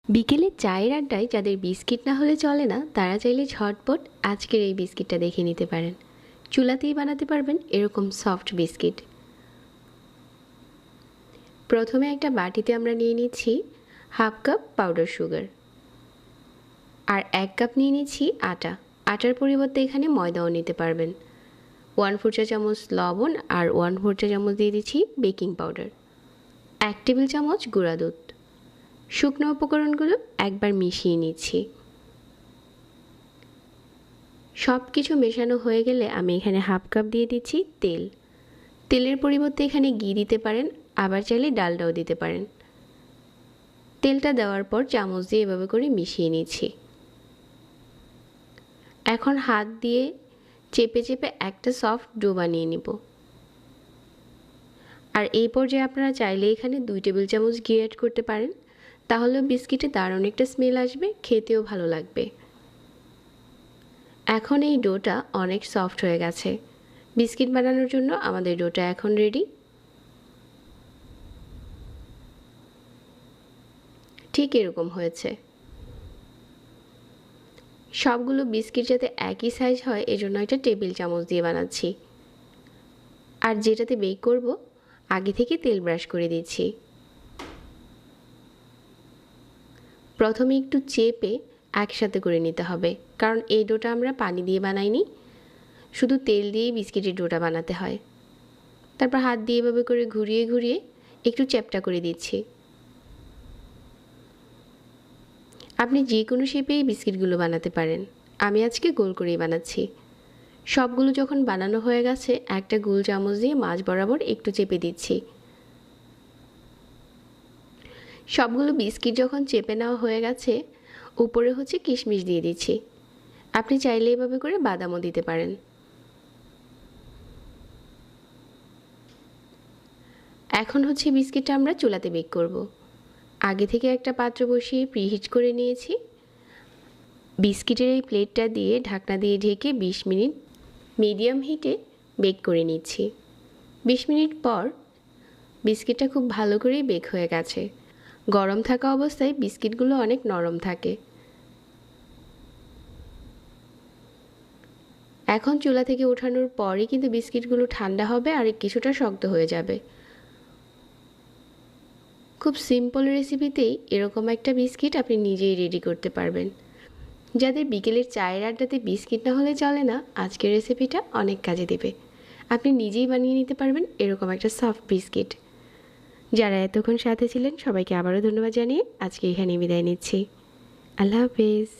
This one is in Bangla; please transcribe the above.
বিকেলে চায়ের আড্ডায় যাদের বিস্কিট না হলে চলে না তারা চাইলে ঝটপট আজকের এই বিস্কিটটা দেখে নিতে পারেন। চুলাতেই বানাতে পারবেন এরকম সফট বিস্কিট। প্রথমে একটা বাটিতে আমরা নিয়ে নিচ্ছি হাফ কাপ পাউডার সুগার আর 1 কাপ নিয়ে নিচ্ছি আটা। আটার পরিবর্তে এখানে ময়দাও নিতে পারবেন। 1/4 চা চামচ লবণ আর 1/4 চা চামচ দিয়ে দিচ্ছি বেকিং পাউডার, 1 টেবিল চামচ গুঁড়া দুধ। শুকনো উপকরণগুলো একবার মিশিয়ে নিচ্ছি। সব কিছু মেশানো হয়ে গেলে আমি এখানে হাফ কাপ দিয়ে দিচ্ছি তেল। তেলের পরিবর্তে এখানে ঘি দিতে পারেন, আবার চাইলে ডালডাও দিতে পারেন। তেলটা দেওয়ার পর চামচ দিয়ে এভাবে করে মিশিয়ে নিচ্ছি। এখন হাত দিয়ে চেপে চেপে একটা সফট ডো বানিয়ে নিব। আর এই পর্যায়ে আপনারা চাইলে এখানে 2 টেবিল চামচ ঘি অ্যাড করতে পারেন, তাহলেও বিস্কিটে দারুণ একটা স্মেল আসবে, খেতেও ভালো লাগবে। এখন এই ডোটা অনেক সফট হয়ে গেছে। বিস্কিট বানানোর জন্য আমাদের ডোটা এখন রেডি। ঠিক এরকম হয়েছে। সবগুলো বিস্কিট যাতে একই সাইজ হয় এজন্য একটা টেবিল চামচ দিয়ে বানাচ্ছি। আর যেটাতে বেক করব আগে থেকে তেল ব্রাশ করে দিচ্ছি। প্রথমে একটু চেপে একসাথে করে নিতে হবে, কারণ এই ডোটা আমরা পানি দিয়ে বানাইনি, শুধু তেল দিয়েই বিস্কিটের ডোটা বানাতে হয়। তারপর হাত দিয়ে এভাবে করে ঘুরিয়ে ঘুরিয়ে একটু চ্যাপ্টা করে দিচ্ছি। আপনি যে কোনো শেপেই বিস্কিটগুলো বানাতে পারেন, আমি আজকে গোল করেই বানাচ্ছি। সবগুলো যখন বানানো হয়ে গেছে একটা গোল চামচ দিয়ে মাঝ বরাবর একটু চেপে দিচ্ছি। সবগুলো বিস্কিট যখন চেপে নেওয়া হয়ে গেছে উপরে কিশমিশ দিয়ে দিচ্ছি। আপনি চাইলে এভাবে করে বাদামও দিতে পারেন। এখন বিস্কিটটা আমরা চুলাতে বেক করব। আগে থেকে একটা পাত্র বসিয়ে প্রিহিট করে নিয়েছি। বিস্কিটের এই প্লেটটা দিয়ে ঢাকনা দিয়ে ঢেকে 20 মিনিট মিডিয়াম হিটে বেক করে নিচ্ছি। 20 মিনিট পর বিস্কিটটা খুব ভালো করেই বেক হয়ে গেছে। গরম থাকা অবস্থায় বিস্কিটগুলো অনেক নরম থাকে। এখন চুলা থেকে ওঠানোর পরই কিন্তু বিস্কিটগুলো ঠান্ডা হবে আর কিছুটা শক্ত হয়ে যাবে। খুব সিম্পল রেসিপিতেই এরকম একটা বিস্কিট আপনি নিজেই রেডি করতে পারবেন। যাদের বিকেলের চায়ের আড্ডাতে বিস্কিট না হলে চলে না, আজকের রেসিপিটা অনেক কাজে দেবে। আপনি নিজেই বানিয়ে নিতে পারবেন এরকম একটা সফট বিস্কিট। যারা এতক্ষণ সাথে ছিলেন সবাইকে আবারও ধন্যবাদ জানিয়ে আজকে এখানেই বিদায় নিচ্ছি। আল্লাহ হাফেজ।